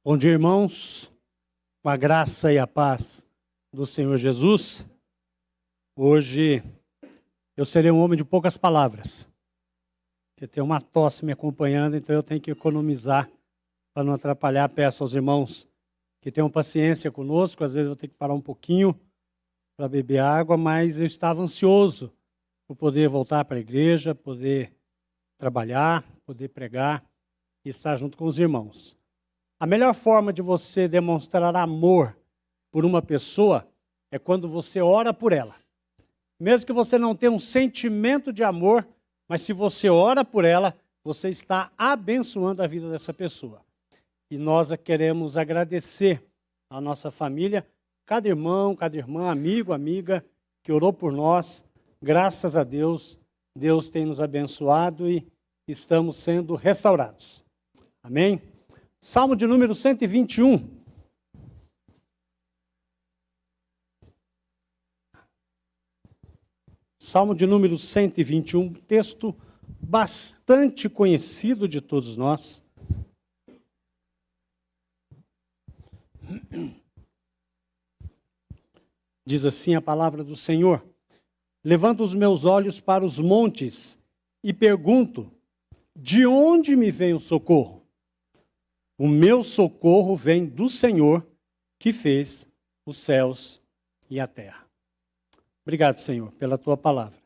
Bom dia, irmãos, com a graça e a paz do Senhor Jesus. Hoje eu serei um homem de poucas palavras, porque tem uma tosse me acompanhando, então eu tenho que economizar para não atrapalhar. Peço aos irmãos que tenham paciência conosco, às vezes eu tenho que parar um pouquinho para beber água, mas eu estava ansioso por poder voltar para a igreja, poder trabalhar, poder pregar e estar junto com os irmãos. A melhor forma de você demonstrar amor por uma pessoa é quando você ora por ela. Mesmo que você não tenha um sentimento de amor, mas se você ora por ela, você está abençoando a vida dessa pessoa. E nós queremos agradecer à nossa família, cada irmão, cada irmã, amigo, amiga, que orou por nós. Graças a Deus, Deus tem nos abençoado e estamos sendo restaurados. Amém? Salmo de número 121. Salmo de número 121, texto bastante conhecido de todos nós. Diz assim a palavra do Senhor: levanto os meus olhos para os montes e pergunto, de onde me vem o socorro? O meu socorro vem do Senhor, que fez os céus e a terra. Obrigado, Senhor, pela tua palavra.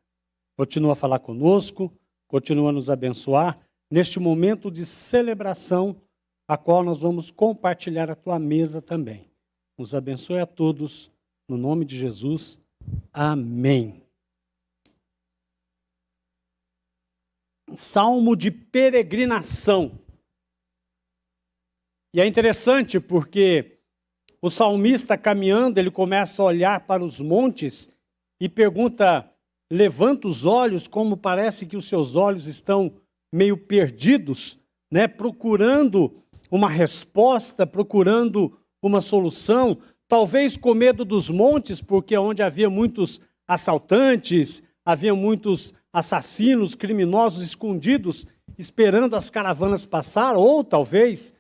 Continua a falar conosco, continua a nos abençoar neste momento de celebração, a qual nós vamos compartilhar a tua mesa também. Nos abençoe a todos, no nome de Jesus. Amém. Salmo de peregrinação. E é interessante porque o salmista caminhando, ele começa a olhar para os montes e pergunta, levanta os olhos, como parece que os seus olhos estão meio perdidos, né? Procurando uma resposta, procurando uma solução, talvez com medo dos montes, porque é onde havia muitos assaltantes, havia muitos assassinos, criminosos escondidos, esperando as caravanas passar, ou talvez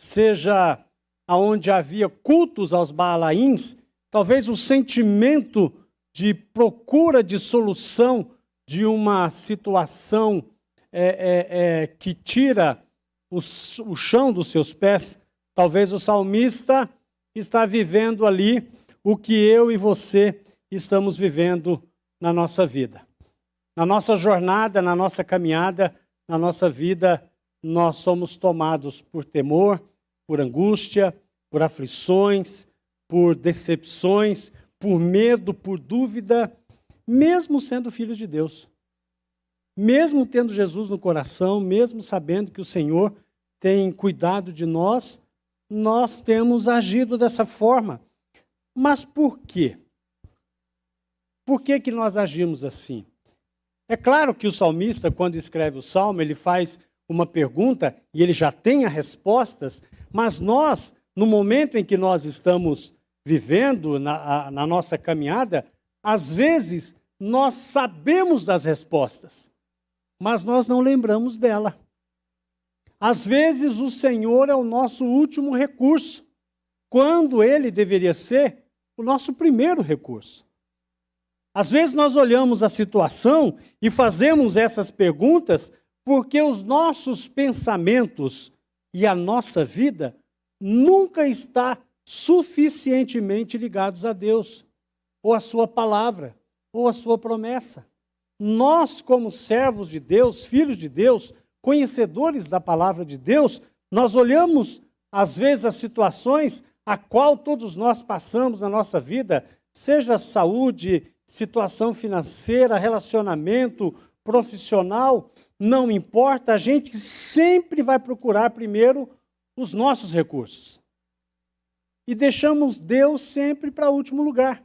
seja onde havia cultos aos Baalaíns, talvez o sentimento de procura de solução de uma situação que tira o chão dos seus pés, talvez o salmista está vivendo ali o que eu e você estamos vivendo na nossa vida. Na nossa jornada, na nossa caminhada, na nossa vida, nós somos tomados por temor, por angústia, por aflições, por decepções, por medo, por dúvida, mesmo sendo filhos de Deus. Mesmo tendo Jesus no coração, mesmo sabendo que o Senhor tem cuidado de nós, nós temos agido dessa forma. Mas por quê? Por que que nós agimos assim? É claro que o salmista, quando escreve o salmo, ele faz uma pergunta e ele já tem as respostas, mas nós, no momento em que nós estamos vivendo na nossa caminhada, às vezes nós sabemos das respostas, mas nós não lembramos dela. Às vezes o Senhor é o nosso último recurso, quando Ele deveria ser o nosso primeiro recurso. Às vezes nós olhamos a situação e fazemos essas perguntas porque os nossos pensamentos e a nossa vida nunca está suficientemente ligados a Deus, ou a sua palavra, ou a sua promessa. Nós, como servos de Deus, filhos de Deus, conhecedores da palavra de Deus, nós olhamos, às vezes, as situações a qual todos nós passamos na nossa vida, seja saúde, situação financeira, relacionamento, profissional, não importa, a gente sempre vai procurar primeiro os nossos recursos. E deixamos Deus sempre para o último lugar.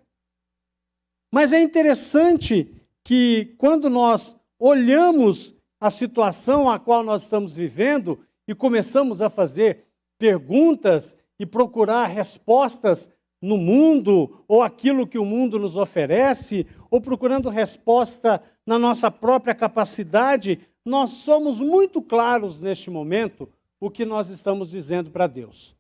Mas é interessante que quando nós olhamos a situação a qual nós estamos vivendo e começamos a fazer perguntas e procurar respostas no mundo, ou aquilo que o mundo nos oferece, ou procurando resposta na nossa própria capacidade, nós somos muito claros neste momento o que nós estamos dizendo para Deus.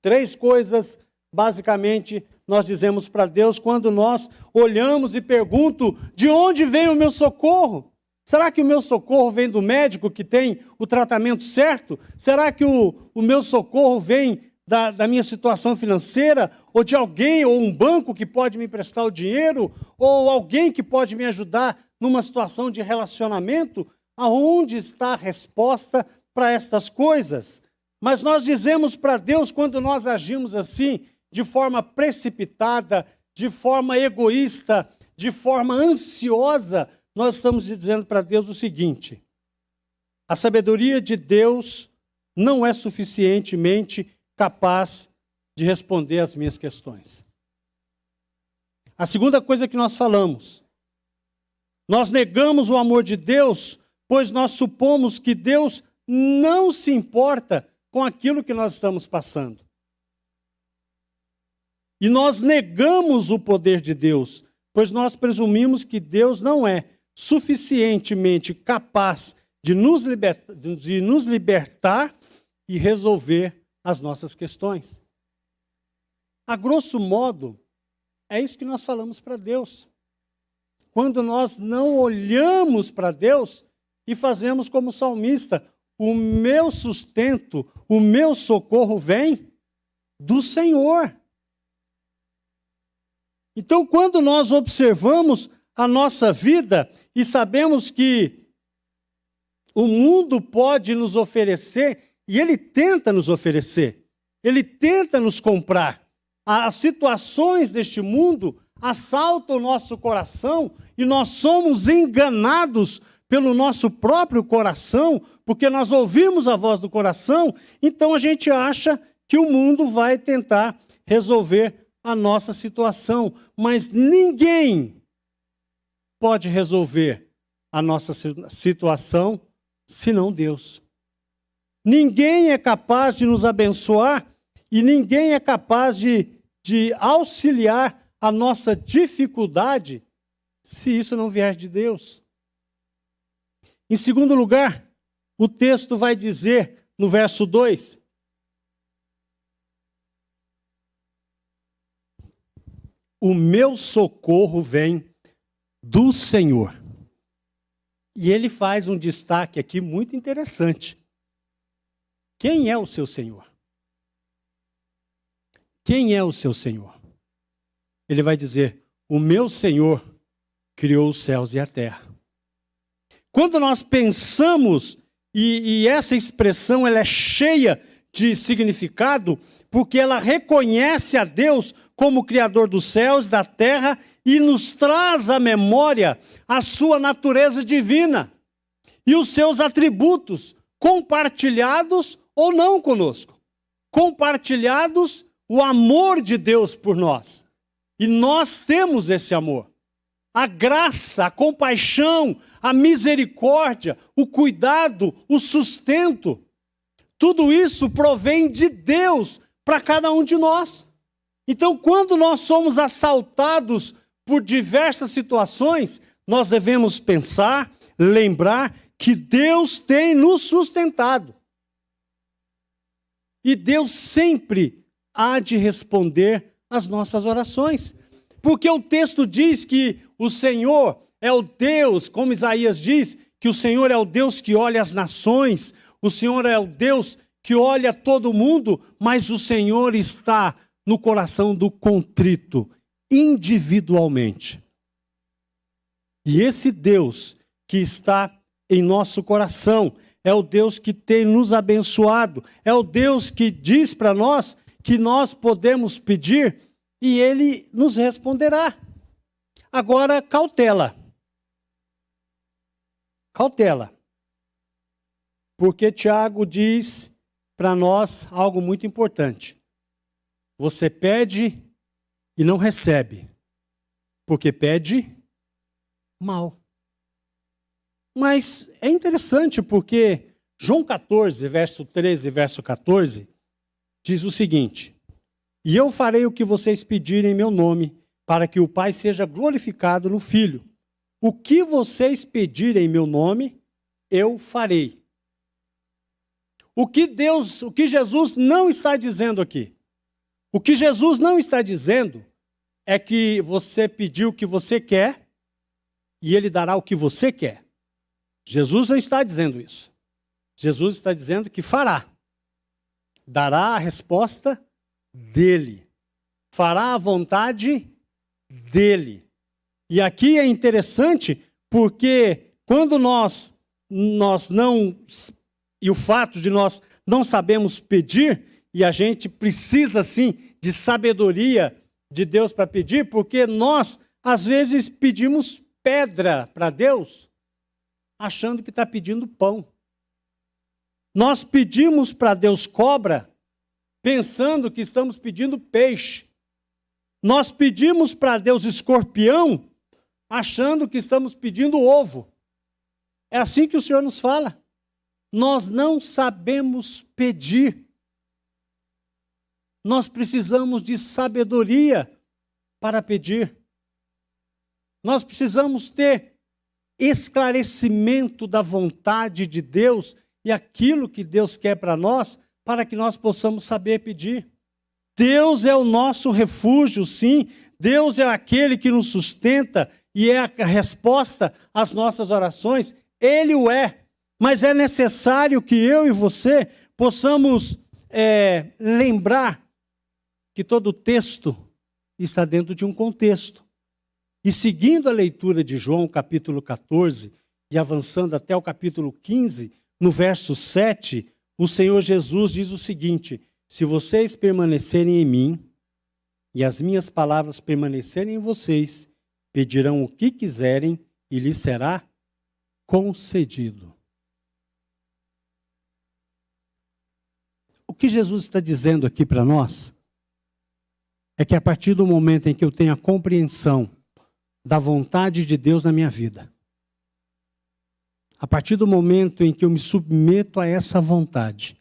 3 coisas, basicamente, nós dizemos para Deus quando nós olhamos e pergunto: de onde vem o meu socorro? Será que o meu socorro vem do médico que tem o tratamento certo? Será que o meu socorro vem da minha situação financeira? Ou de alguém, ou um banco que pode me emprestar o dinheiro? Ou alguém que pode me ajudar numa situação de relacionamento? Aonde está a resposta para estas coisas? Mas nós dizemos para Deus, quando nós agimos assim, de forma precipitada, de forma egoísta, de forma ansiosa, nós estamos dizendo para Deus o seguinte: a sabedoria de Deus não é suficientemente capaz de responder às minhas questões. A segunda coisa que nós falamos: nós negamos o amor de Deus, pois nós supomos que Deus não se importa com aquilo que nós estamos passando. E nós negamos o poder de Deus, pois nós presumimos que Deus não é suficientemente capaz de nos libertar e resolver as nossas questões. A grosso modo, é isso que nós falamos para Deus. Quando nós não olhamos para Deus e fazemos como o salmista: o meu sustento, o meu socorro vem do Senhor. Então, quando nós observamos a nossa vida e sabemos que o mundo pode nos oferecer, e ele tenta nos oferecer, ele tenta nos comprar, as situações deste mundo assaltam o nosso coração e nós somos enganados pelo nosso próprio coração, porque nós ouvimos a voz do coração, então a gente acha que o mundo vai tentar resolver a nossa situação, mas ninguém pode resolver a nossa situação senão Deus. Ninguém é capaz de nos abençoar e ninguém é capaz de auxiliar a nossa dificuldade se isso não vier de Deus. Em segundo lugar, o texto vai dizer no verso 2: o meu socorro vem do Senhor. E ele faz um destaque aqui muito interessante. Quem é o seu Senhor? Quem é o seu Senhor? Ele vai dizer: o meu Senhor criou os céus e a terra. Quando nós pensamos, e essa expressão ela é cheia de significado, porque ela reconhece a Deus como Criador dos céus, da terra, e nos traz à memória a sua natureza divina e os seus atributos, compartilhados ou não conosco. Compartilhados o amor de Deus por nós. E nós temos esse amor. A graça, a compaixão, a misericórdia, o cuidado, o sustento. Tudo isso provém de Deus para cada um de nós. Então, quando nós somos assaltados por diversas situações, nós devemos pensar, lembrar que Deus tem nos sustentado. E Deus sempre há de responder às nossas orações. Porque o texto diz que o Senhor é o Deus, como Isaías diz, que o Senhor é o Deus que olha as nações, o Senhor é o Deus que olha todo mundo, mas o Senhor está no coração do contrito, individualmente. E esse Deus que está em nosso coração é o Deus que tem nos abençoado, é o Deus que diz para nós que nós podemos pedir e Ele nos responderá. Agora, cautela. Cautela. Porque Tiago diz para nós algo muito importante. Você pede e não recebe, porque pede mal. Mas é interessante porque João 14, verso 13 e verso 14, diz o seguinte: e eu farei o que vocês pedirem em meu nome, para que o Pai seja glorificado no Filho. O que vocês pedirem em meu nome, eu farei. O que Jesus não está dizendo aqui? O que Jesus não está dizendo é que você pediu o que você quer e ele dará o que você quer. Jesus não está dizendo isso. Jesus está dizendo que fará. Dará a resposta dele. Fará a vontade dele. E aqui é interessante porque quando nós não... E o fato de nós não sabemos pedir, e a gente precisa sim de sabedoria de Deus para pedir, porque nós às vezes pedimos pedra para Deus, achando que está pedindo pão. Nós pedimos para Deus cobra, pensando que estamos pedindo peixe. Nós pedimos para Deus escorpião, achando que estamos pedindo ovo. É assim que o Senhor nos fala. Nós não sabemos pedir. Nós precisamos de sabedoria para pedir. Nós precisamos ter esclarecimento da vontade de Deus e aquilo que Deus quer para nós, para que nós possamos saber pedir. Deus é o nosso refúgio, sim. Deus é aquele que nos sustenta e é a resposta às nossas orações. Ele o é. Mas é necessário que eu e você possamos lembrar que todo texto está dentro de um contexto. E seguindo a leitura de João, capítulo 14, e avançando até o capítulo 15, no verso 7, o Senhor Jesus diz o seguinte: se vocês permanecerem em mim, e as minhas palavras permanecerem em vocês, pedirão o que quiserem, e lhes será concedido. O que Jesus está dizendo aqui para nós é que a partir do momento em que eu tenho a compreensão da vontade de Deus na minha vida, a partir do momento em que eu me submeto a essa vontade,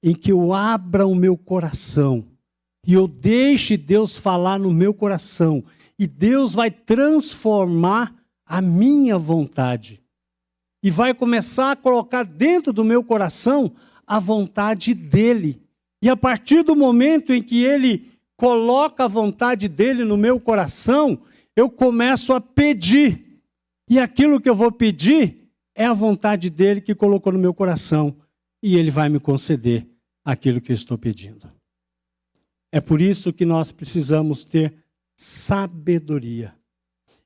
em que eu abra o meu coração e eu deixe Deus falar no meu coração, e Deus vai transformar a minha vontade e vai começar a colocar dentro do meu coração a vontade dele. E a partir do momento em que ele coloca a vontade dele no meu coração, eu começo a pedir. E aquilo que eu vou pedir é a vontade dele que colocou no meu coração. E ele vai me conceder aquilo que eu estou pedindo. É por isso que nós precisamos ter sabedoria.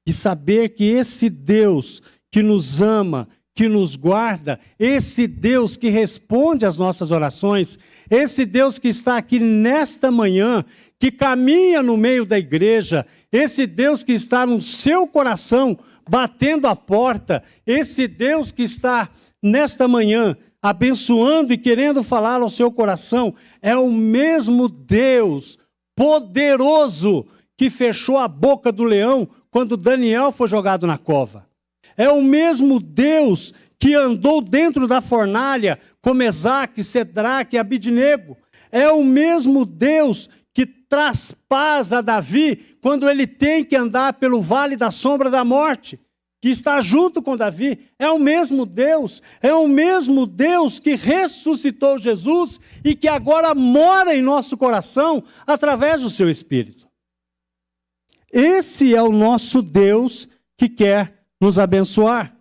E saber que esse Deus que nos ama, que nos guarda, esse Deus que responde às nossas orações, esse Deus que está aqui nesta manhã, que caminha no meio da igreja, esse Deus que está no seu coração, batendo a porta, esse Deus que está nesta manhã abençoando e querendo falar ao seu coração, é o mesmo Deus poderoso que fechou a boca do leão quando Daniel foi jogado na cova. É o mesmo Deus que andou dentro da fornalha com Mesaque, Sedraque e Abidnego. É o mesmo Deus que traz paz a Davi quando ele tem que andar pelo vale da sombra da morte, que está junto com Davi. É o mesmo Deus que ressuscitou Jesus e que agora mora em nosso coração através do seu Espírito. Esse é o nosso Deus que quer nos abençoar.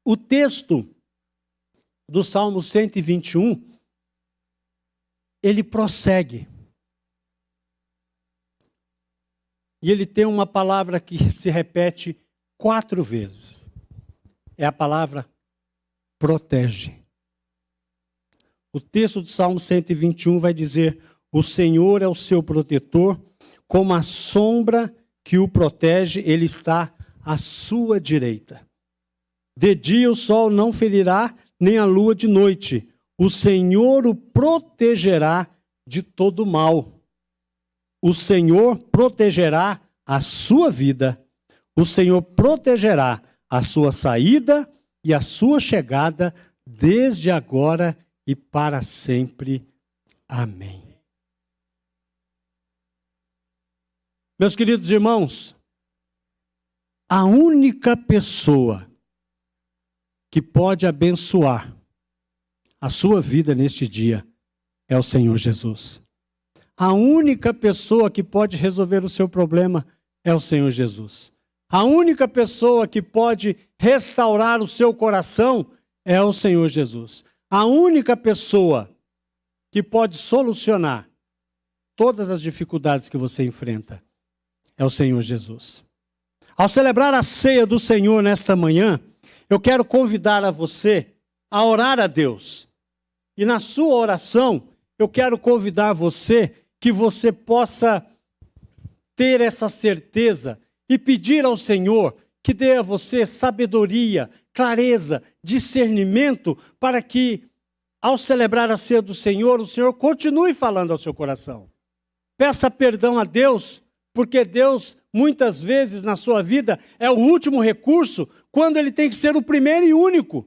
O texto do Salmo 121, ele prossegue. E ele tem uma palavra que se repete 4 vezes. É a palavra protege. O texto do Salmo 121 vai dizer: o Senhor é o seu protetor, como a sombra que o protege, ele está à sua direita. De dia o sol não ferirá, nem a lua de noite. O Senhor o protegerá de todo mal. O Senhor protegerá a sua vida. O Senhor protegerá a sua saída e a sua chegada, desde agora e para sempre. Amém. Meus queridos irmãos, a única pessoa que pode abençoar a sua vida neste dia é o Senhor Jesus. A única pessoa que pode resolver o seu problema é o Senhor Jesus. A única pessoa que pode restaurar o seu coração é o Senhor Jesus. A única pessoa que pode solucionar todas as dificuldades que você enfrenta é o Senhor Jesus. Ao celebrar a ceia do Senhor nesta manhã, eu quero convidar a você a orar a Deus. E na sua oração, eu quero convidar você que você possa ter essa certeza e pedir ao Senhor que dê a você sabedoria, clareza, discernimento, para que, ao celebrar a ceia do Senhor, o Senhor continue falando ao seu coração. Peça perdão a Deus, porque Deus, muitas vezes na sua vida, é o último recurso, quando Ele tem que ser o primeiro e único.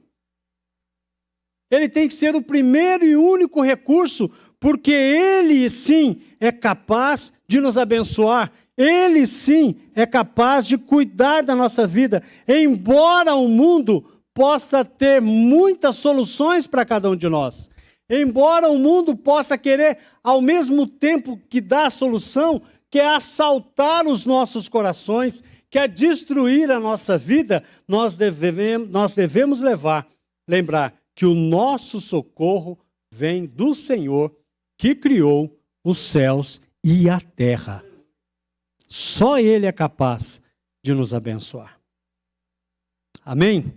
Ele tem que ser o primeiro e único recurso, porque Ele sim é capaz de nos abençoar. Ele sim é capaz de cuidar da nossa vida. Embora o mundo possa ter muitas soluções para cada um de nós. Embora o mundo possa querer, ao mesmo tempo que dá a solução, quer assaltar os nossos corações, quer destruir a nossa vida, nós devemos lembrar que o nosso socorro vem do Senhor, que criou os céus e a terra. Só Ele é capaz de nos abençoar. Amém?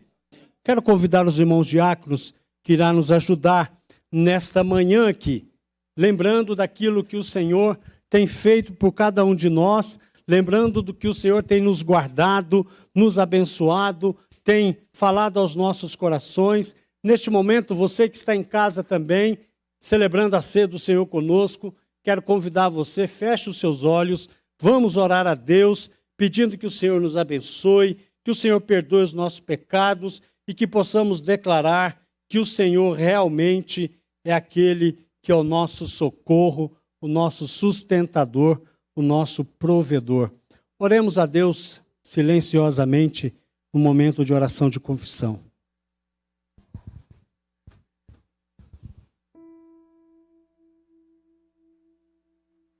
Quero convidar os irmãos diáconos que irá nos ajudar nesta manhã aqui, lembrando daquilo que o Senhor tem feito por cada um de nós, lembrando do que o Senhor tem nos guardado, nos abençoado, tem falado aos nossos corações. Neste momento, você que está em casa também, celebrando a ceia do Senhor conosco, quero convidar você, feche os seus olhos, vamos orar a Deus, pedindo que o Senhor nos abençoe, que o Senhor perdoe os nossos pecados e que possamos declarar que o Senhor realmente é aquele que é o nosso socorro, o nosso sustentador, o nosso provedor. Oremos a Deus silenciosamente no momento de oração de confissão.